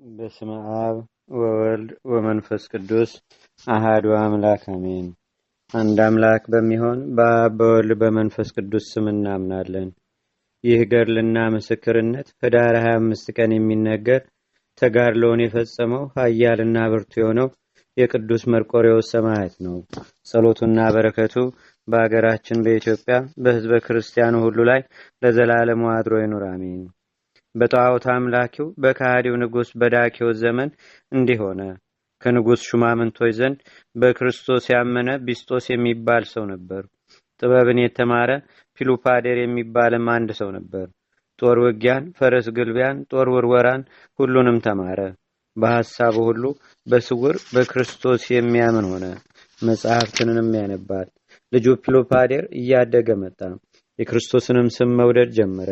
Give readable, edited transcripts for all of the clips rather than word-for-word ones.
በስመ አብ ወወልድ ወመንፈስ ቅዱስ አሐዱ አምላክ አሜን። አንድ አምላክ በሚሆን በአብ በወልድ በመንፈስ ቅዱስ ስም እናምናለን። ይህ ገድልና ምስክርነት ህዳር 25 ቀን የሚነገር ተጋድሎውን የፈጸመው ኃያልና ብርቱ የሆነው የቅዱስ መርቆሬዎስ ሰማዕት ነው። ጸሎቱና በረከቱ በአገራችን በኢትዮጵያ በሕዝበ ክርስቲያኑ ሁሉ ላይ ለዘላለሙ አድሮ ይኑር አሜን። በጣዖት አምላኪው በከሃዲው ንጉሥ በዳኪዎስ ዘመን እንዲህ ሆነ። ከንጉሥ ሹማምንቶች ዘንድ በክርስቶስ ያመነ ቢስጦስ የሚባል ሰው ነበር። ጥበብን የተማረ ፒሉፓዴር የሚባልም አንድ ሰው ነበር። ጦር ውጊያን፣ ፈረስ ግልቢያን፣ ጦር ውርወራን ሁሉንም ተማረ። በሐሳቡ ሁሉ በስውር በክርስቶስ የሚያምን ሆነ። መጽሐፍትንም ያነባል። ልጁ ፒሉፓዴር እያደገ መጣ። የክርስቶስንም ስም መውደድ ጀመረ፣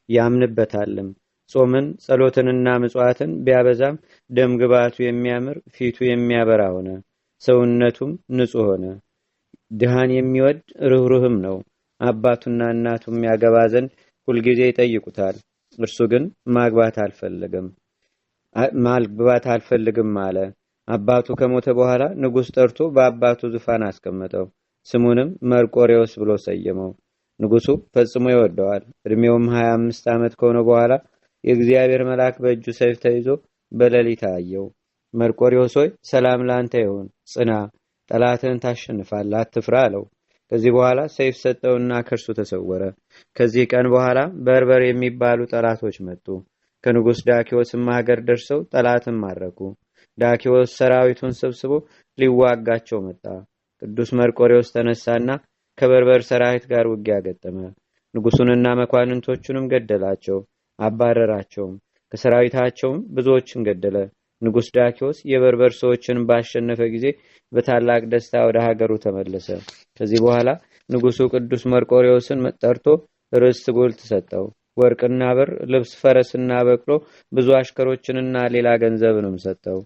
ያምንበታልም። ጾምን ጸሎትንና ምጽዋትን ቢያበዛም ደም ግባቱ የሚያምር ፊቱ የሚያበራ ሆነ። ሰውነቱም ንጹሕ ሆነ። ድሃን የሚወድ ርኅሩህም ነው። አባቱና እናቱም ያገባ ዘንድ ሁልጊዜ ይጠይቁታል። እርሱ ግን ማግባት አልፈልግም አለ። አባቱ ከሞተ በኋላ ንጉሥ ጠርቶ በአባቱ ዙፋን አስቀመጠው። ስሙንም መርቆሬዎስ ብሎ ሰየመው። ንጉሡ ፈጽሞ ይወደዋል። እድሜውም 25 ዓመት ከሆነ በኋላ የእግዚአብሔር መልአክ በእጁ ሰይፍ ተይዞ በሌሊት አየው። መርቆሬዎስ ሆይ ሰላም ላንተ ይሁን፣ ጽና፣ ጠላትህን ታሸንፋለህ፣ አትፍራ አለው። ከዚህ በኋላ ሰይፍ ሰጠውና ከእርሱ ተሰወረ። ከዚህ ቀን በኋላ በርበር የሚባሉ ጠላቶች መጡ። ከንጉሥ ዳኪዎስም ሀገር ደርሰው ጠላትን ማረኩ። ዳኪዎስ ሰራዊቱን ሰብስቦ ሊዋጋቸው መጣ። ቅዱስ መርቆሬዎስ ተነሳና ከበርበር ሰራዊት ጋር ውጊያ ገጠመ። ንጉሡንና መኳንንቶቹንም ገደላቸው፣ አባረራቸውም። ከሰራዊታቸውም ብዙዎችን ገደለ። ንጉሥ ዳኪዎስ የበርበር ሰዎችን ባሸነፈ ጊዜ በታላቅ ደስታ ወደ ሀገሩ ተመለሰ። ከዚህ በኋላ ንጉሡ ቅዱስ መርቆሬዎስን ጠርቶ ርስት ጉልት ሰጠው። ወርቅና ብር፣ ልብስ፣ ፈረስና በቅሎ፣ ብዙ አሽከሮችንና ሌላ ገንዘብንም ሰጠው።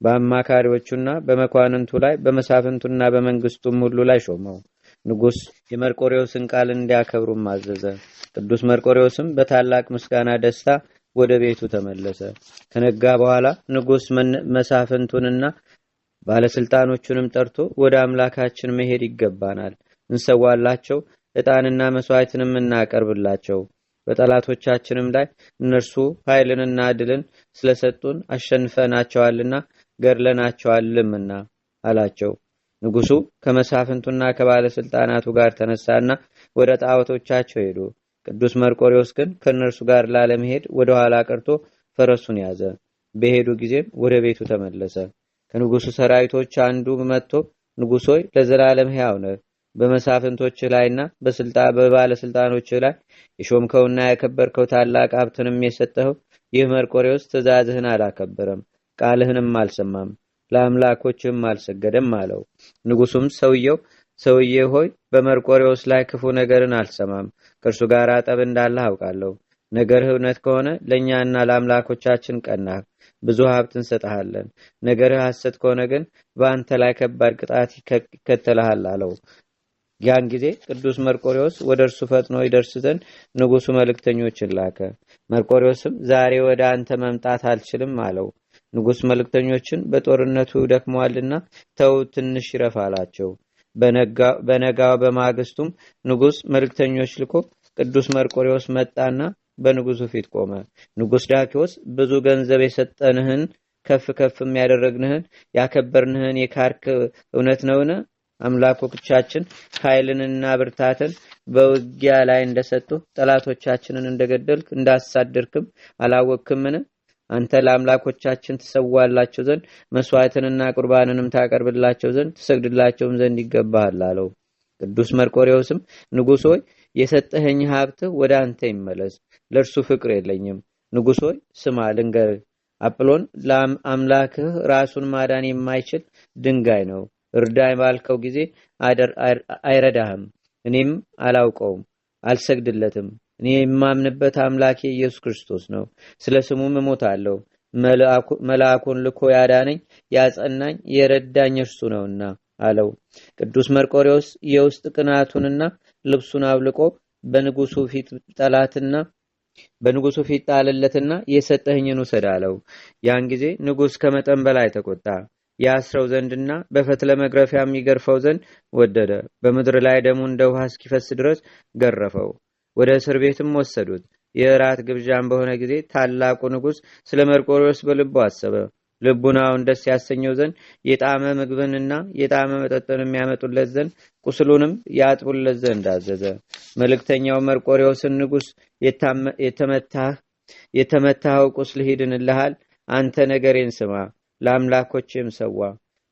በአማካሪዎቹና በመኳንንቱ ላይ በመሳፍንቱና በመንግስቱም ሁሉ ላይ ሾመው። ንጉሥ የመርቆሬዎስን ቃል እንዲያከብሩም አዘዘ። ቅዱስ መርቆሬዎስም በታላቅ ምስጋና ደስታ ወደ ቤቱ ተመለሰ። ከነጋ በኋላ ንጉሥ መሳፍንቱንና ባለስልጣኖቹንም ጠርቶ ወደ አምላካችን መሄድ ይገባናል፣ እንሰዋላቸው፣ ዕጣንና መስዋዕትንም እናቀርብላቸው። በጠላቶቻችንም ላይ እነርሱ ኃይልንና ድልን ስለሰጡን አሸንፈናቸዋልና ገድለናቸዋልምና አላቸው። ንጉሡ ከመሳፍንቱና ከባለስልጣናቱ ጋር ተነሳና ወደ ጣዖቶቻቸው ሄዱ። ቅዱስ መርቆሬዎስ ግን ከእነርሱ ጋር ላለመሄድ ወደ ኋላ ቀርቶ ፈረሱን ያዘ። በሄዱ ጊዜም ወደ ቤቱ ተመለሰ። ከንጉሡ ሰራዊቶች አንዱ መጥቶ ንጉሥ ሆይ ለዘላለም ሕያው ነህ፣ በመሳፍንቶች ላይና በባለስልጣኖች ላይ የሾምከውና ያከበርከው ታላቅ ሀብትንም የሰጠኸው ይህ መርቆሬዎስ ትእዛዝህን አላከበረም፣ ቃልህንም አልሰማም፣ ለአምላኮችም አልሰገደም አለው። ንጉሡም ሰውዬ ሆይ በመርቆሬዎስ ላይ ክፉ ነገርን አልሰማም፣ ከእርሱ ጋር ጠብ እንዳለህ አውቃለሁ። ነገርህ እውነት ከሆነ ለእኛና ለአምላኮቻችን ቀናህ፣ ብዙ ሀብት እንሰጥሃለን። ነገርህ ሐሰት ከሆነ ግን በአንተ ላይ ከባድ ቅጣት ይከተልሃል አለው። ያን ጊዜ ቅዱስ መርቆሬዎስ ወደ እርሱ ፈጥኖ ይደርስ ዘንድ ንጉሡ መልእክተኞችን ላከ። መርቆሬዎስም ዛሬ ወደ አንተ መምጣት አልችልም አለው። ንጉሥ መልእክተኞችን በጦርነቱ ደክመዋልና ተው ትንሽ ይረፍ አላቸው። በነጋው በማግስቱም ንጉሥ መልእክተኞች ልኮ ቅዱስ መርቆሬዎስ መጣና በንጉሡ ፊት ቆመ። ንጉሥ ዳኪዎስ ብዙ ገንዘብ የሰጠንህን ከፍ ከፍም ያደረግንህን ያከበርንህን የካርክ እውነት ነውን? አምላኮቻችን ኃይልንና ብርታትን በውጊያ ላይ እንደሰጡ ጠላቶቻችንን እንደገደልክ እንዳሳደርክም አላወቅክምን? አንተ ለአምላኮቻችን ትሰዋላቸው ዘንድ መስዋዕትንና ቁርባንንም ታቀርብላቸው ዘንድ ትሰግድላቸውም ዘንድ ይገባሃል አለው። ቅዱስ መርቆሬዎስም ንጉሥ ሆይ የሰጠኸኝ ሀብትህ ወደ አንተ ይመለስ፣ ለእርሱ ፍቅር የለኝም። ንጉሥ ሆይ ስማ ልንገርህ፣ አጵሎን ለአምላክህ ራሱን ማዳን የማይችል ድንጋይ ነው። እርዳኝ ባልከው ጊዜ አይረዳህም። እኔም አላውቀውም፣ አልሰግድለትም። እኔ የማምንበት አምላኬ ኢየሱስ ክርስቶስ ነው። ስለ ስሙም እሞታለሁ። መልአኩን ልኮ ያዳነኝ፣ ያጸናኝ፣ የረዳኝ እርሱ ነውና አለው። ቅዱስ መርቆሬዎስ የውስጥ ቅናቱንና ልብሱን አብልቆ በንጉሡ ፊት ጠላትና በንጉሱ ፊት ጣለለትና የሰጠህኝን ውሰድ አለው። ያን ጊዜ ንጉስ ከመጠን በላይ ተቆጣ። ያስረው ዘንድና በፈትለ መግረፊያ የሚገርፈው ዘንድ ወደደ። በምድር ላይ ደሙ እንደ ውሃ እስኪፈስ ድረስ ገረፈው። ወደ እስር ቤትም ወሰዱት። የእራት ግብዣም በሆነ ጊዜ ታላቁ ንጉስ ስለ መርቆሬዎስ በልቡ አሰበ። ልቡናውን ደስ ያሰኘው ዘንድ የጣመ ምግብንና የጣመ መጠጥን የሚያመጡለት ዘንድ ቁስሉንም ያጥቡለት ዘንድ አዘዘ። መልእክተኛው መርቆሬዎስን ንጉስ የተመታኸው ቁስልህ ይድንልሃል። አንተ ነገሬን ስማ፣ ለአምላኮችም ሰዋ፣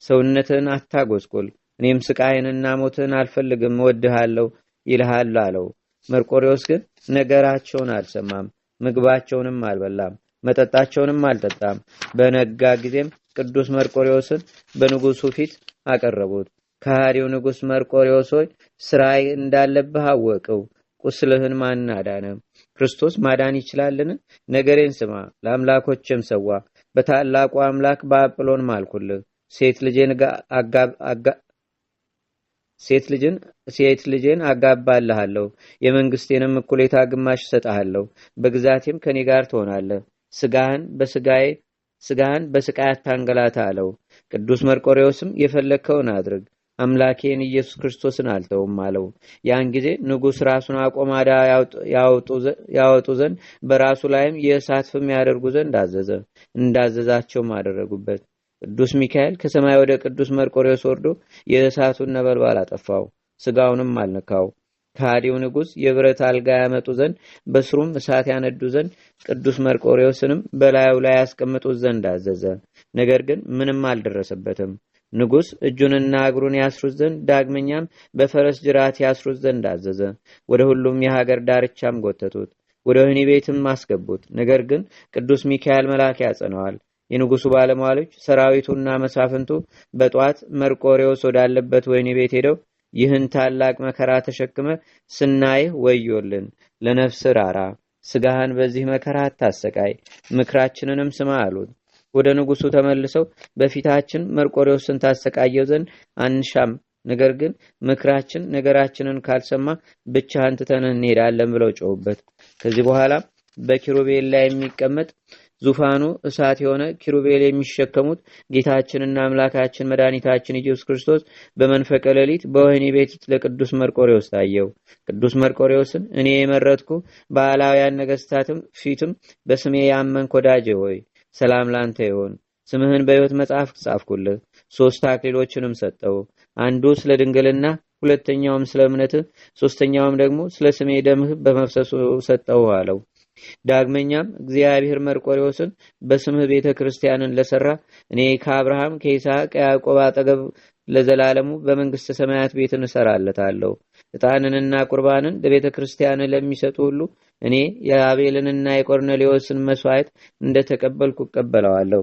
ሰውነትን አታጎስቁል። እኔም ስቃይንና ሞትን አልፈልግም፣ እወድሃለሁ ይልሃል አለው። መርቆሬዎስ ግን ነገራቸውን አልሰማም፣ ምግባቸውንም አልበላም፣ መጠጣቸውንም አልጠጣም። በነጋ ጊዜም ቅዱስ መርቆሬዎስን በንጉሱ ፊት አቀረቡት። ከሃዲው ንጉስ መርቆሬዎስ ሆይ ስራይ እንዳለብህ አወቅው። ቁስልህን ማን አዳነ? ክርስቶስ ማዳን ይችላልን? ነገሬን ስማ፣ ለአምላኮችም ሰዋ። በታላቁ አምላክ በአጵሎን ማልኩልህ። ሴት ልጅን አጋባልሃለሁ። የመንግስቴንም እኩሌታ ግማሽ እሰጥሃለሁ። በግዛቴም ከኔ ጋር ትሆናለህ። ስጋህን በስቃይ አታንገላታ አለው። ቅዱስ መርቆሬዎስም የፈለግከውን አድርግ፣ አምላኬን ኢየሱስ ክርስቶስን አልተውም አለው። ያን ጊዜ ንጉስ ራሱን አቆማዳ ያወጡ ዘንድ በራሱ ላይም የእሳት ፍም ያደርጉ ዘንድ አዘዘ። እንዳዘዛቸውም አደረጉበት። ቅዱስ ሚካኤል ከሰማይ ወደ ቅዱስ መርቆሬዎስ ወርዶ የእሳቱን ነበልባል አጠፋው፣ ስጋውንም አልነካው። ከሃዲው ንጉስ የብረት አልጋ ያመጡ ዘንድ በስሩም እሳት ያነዱ ዘንድ ቅዱስ መርቆሬዎስንም በላዩ ላይ ያስቀምጡት ዘንድ አዘዘ። ነገር ግን ምንም አልደረሰበትም። ንጉስ እጁንና እግሩን ያስሩት ዘንድ ዳግመኛም በፈረስ ጅራት ያስሩት ዘንድ አዘዘ። ወደ ሁሉም የሀገር ዳርቻም ጎተቱት፣ ወደ ወህኒ ቤትም አስገቡት። ነገር ግን ቅዱስ ሚካኤል መልአክ ያጸነዋል። የንጉሱ ባለሟሎች ሰራዊቱና መሳፍንቱ በጧት መርቆሬዎስ ወዳለበት ወህኒ ቤት ሄደው ይህን ታላቅ መከራ ተሸክመ ስናይህ ወዮልን፣ ለነፍስ ራራ፣ ስጋህን በዚህ መከራ አታሰቃይ፣ ምክራችንንም ስማ አሉት። ወደ ንጉሱ ተመልሰው በፊታችን መርቆሬዎስን ታሰቃየው ዘንድ አንሻም፣ ነገር ግን ምክራችን ነገራችንን ካልሰማ ብቻህን ትተን እንሄዳለን ብለው ጮሁበት። ከዚህ በኋላ በኪሩቤል ላይ የሚቀመጥ ዙፋኑ እሳት የሆነ ኪሩቤል የሚሸከሙት ጌታችንና አምላካችን መድኃኒታችን ኢየሱስ ክርስቶስ በመንፈቀ ሌሊት በወህኒ ቤት ለቅዱስ መርቆሬዎስ ታየው። ቅዱስ መርቆሬዎስን እኔ የመረጥኩ በአላውያን ነገስታትም ፊትም በስሜ ያመንክ ወዳጄ ሆይ ሰላም ላንተ ይሁን። ስምህን በሕይወት መጽሐፍ ጻፍኩልህ። 3 አክሊሎችንም ሰጠው። አንዱ ስለ ድንግልና፣ ሁለተኛውም ስለ እምነትህ፣ ሶስተኛውም ደግሞ ስለ ስሜ ደምህ በመፍሰሱ ሰጠው አለው። ዳግመኛም እግዚአብሔር መርቆሬዎስን በስምህ ቤተ ክርስቲያንን ለሰራ እኔ ከአብርሃም ከይስሐቅ ከያዕቆብ አጠገብ ለዘላለሙ በመንግስተ ሰማያት ቤትን እሰራለታለሁ። ዕጣንንና ቁርባንን ለቤተ ክርስቲያን ለሚሰጡ ሁሉ እኔ የአቤልንና የቆርኔሌዎስን መስዋዕት እንደተቀበልኩ እቀበለዋለሁ።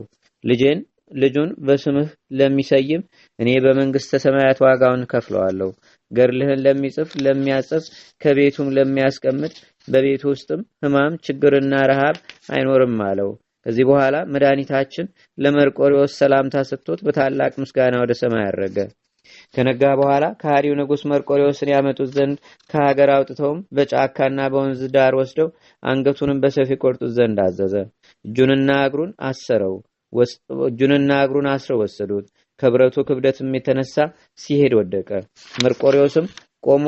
ልጁን በስምህ ለሚሰይም እኔ በመንግስተ ሰማያት ዋጋውን ከፍለዋለሁ። ገድልህን ለሚጽፍ ለሚያጽፍ ከቤቱም ለሚያስቀምጥ በቤቱ ውስጥም ሕማም ችግርና ረሃብ አይኖርም አለው። ከዚህ በኋላ መድኃኒታችን ለመርቆሬዎስ ሰላምታ ሰጥቶት በታላቅ ምስጋና ወደ ሰማይ አረገ። ከነጋ በኋላ ከሃዲው ንጉስ መርቆሬዎስን ያመጡት ዘንድ ከሀገር አውጥተውም በጫካና በወንዝ ዳር ወስደው አንገቱንም በሰይፍ ቆርጡት ዘንድ አዘዘ። እጁንና እግሩን አስረው ወሰዱት። ከብረቱ ክብደትም የተነሳ ሲሄድ ወደቀ። መርቆሬዎስም ቆሞ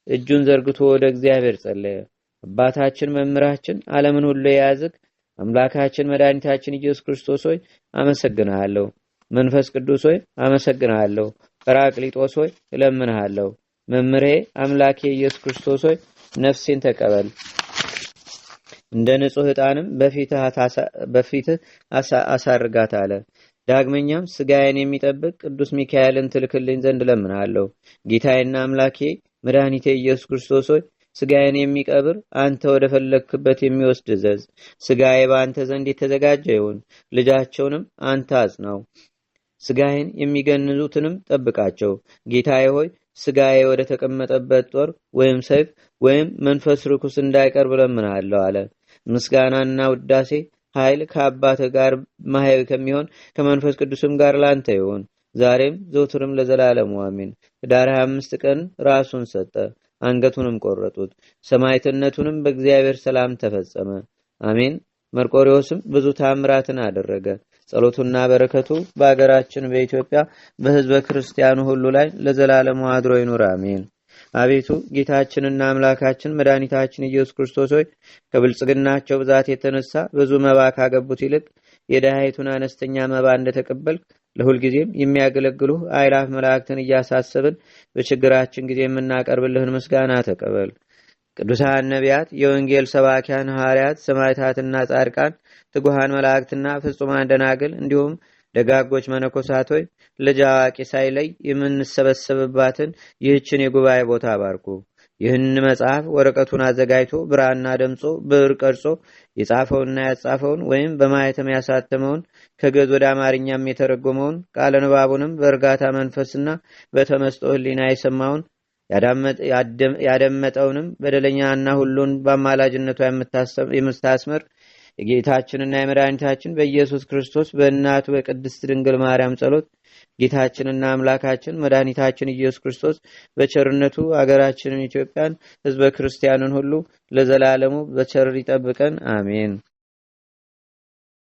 እጁን ዘርግቶ ወደ እግዚአብሔር ጸለየ። አባታችን መምህራችን ዓለምን ሁሉ የያዝክ አምላካችን መድኃኒታችን ኢየሱስ ክርስቶስ ሆይ አመሰግንሃለሁ። መንፈስ ቅዱስ ሆይ አመሰግንሃለሁ። ጰራቅሊጦስ ሆይ እለምንሃለሁ። መምህሬ አምላኬ ኢየሱስ ክርስቶስ ሆይ ነፍሴን ተቀበል። እንደ ንጹህ ዕጣንም በፊትህ አሳርጋት አለ። ዳግመኛም ስጋዬን የሚጠብቅ ቅዱስ ሚካኤልን ትልክልኝ ዘንድ እለምንሃለሁ። ጌታዬና አምላኬ መድኃኒቴ ኢየሱስ ክርስቶስ ሆይ ስጋዬን የሚቀብር አንተ ወደ ፈለክበት የሚወስድ እዘዝ። ስጋዬ በአንተ ዘንድ የተዘጋጀ ይሁን። ልጃቸውንም አንተ አጽናው። ስጋዬን የሚገንዙትንም ጠብቃቸው። ጌታዬ ሆይ ስጋዬ ወደ ተቀመጠበት ጦር ወይም ሰይፍ ወይም መንፈስ ርኩስ እንዳይቀርብ እለምንሃለሁ አለ። ምስጋናና ውዳሴ ኃይል ከአባትህ ጋር ማህያዊ ከሚሆን ከመንፈስ ቅዱስም ጋር ላንተ ይሁን ዛሬም ዘውትርም ለዘላለሙ አሜን። ኅዳር 25 ቀን ራሱን ሰጠ። አንገቱንም ቆረጡት። ሰማዕትነቱንም በእግዚአብሔር ሰላም ተፈጸመ። አሜን። መርቆሬዎስም ብዙ ታምራትን አደረገ። ጸሎቱና በረከቱ በአገራችን በኢትዮጵያ በሕዝበ ክርስቲያኑ ሁሉ ላይ ለዘላለሙ አድሮ ይኑር። አሜን። አቤቱ ጌታችንና አምላካችን መድኃኒታችን ኢየሱስ ክርስቶስ ሆይ ከብልጽግናቸው ብዛት የተነሳ ብዙ መባ ካገቡት ይልቅ የድሃይቱን አነስተኛ መባ እንደተቀበልክ ለሁልጊዜም የሚያገለግሉ አእላፍ መላእክትን እያሳሰብን በችግራችን ጊዜ የምናቀርብልህን ምስጋና ተቀበል። ቅዱሳን ነቢያት፣ የወንጌል ሰባኪያን ሐዋርያት፣ ሰማዕታትና ጻድቃን፣ ትጉሃን መላእክትና ፍጹማን ደናግል እንዲሁም ደጋጎች መነኮሳት ሆይ ልጅ አዋቂ ሳይለይ የምንሰበሰብባትን ይህችን የጉባኤ ቦታ አባርኩ። ይህን መጽሐፍ ወረቀቱን አዘጋጅቶ ብራና ደምጾ ብዕር ቀርጾ የጻፈውንና ያጻፈውን ወይም በማየተም ያሳተመውን ከግዕዝ ወደ አማርኛም የተረጎመውን ቃለ ንባቡንም በእርጋታ መንፈስና በተመስጦ ሕሊና የሰማውን ያደመጠውንም በደለኛና ሁሉን በአማላጅነቷ የምታስምር የጌታችንና የመድኃኒታችን በኢየሱስ ክርስቶስ በእናቱ በቅድስት ድንግል ማርያም ጸሎት ጌታችንና አምላካችን መድኃኒታችን ኢየሱስ ክርስቶስ በቸርነቱ አገራችንን ኢትዮጵያን ሕዝበ ክርስቲያንን ሁሉ ለዘላለሙ በቸር ይጠብቀን። አሜን።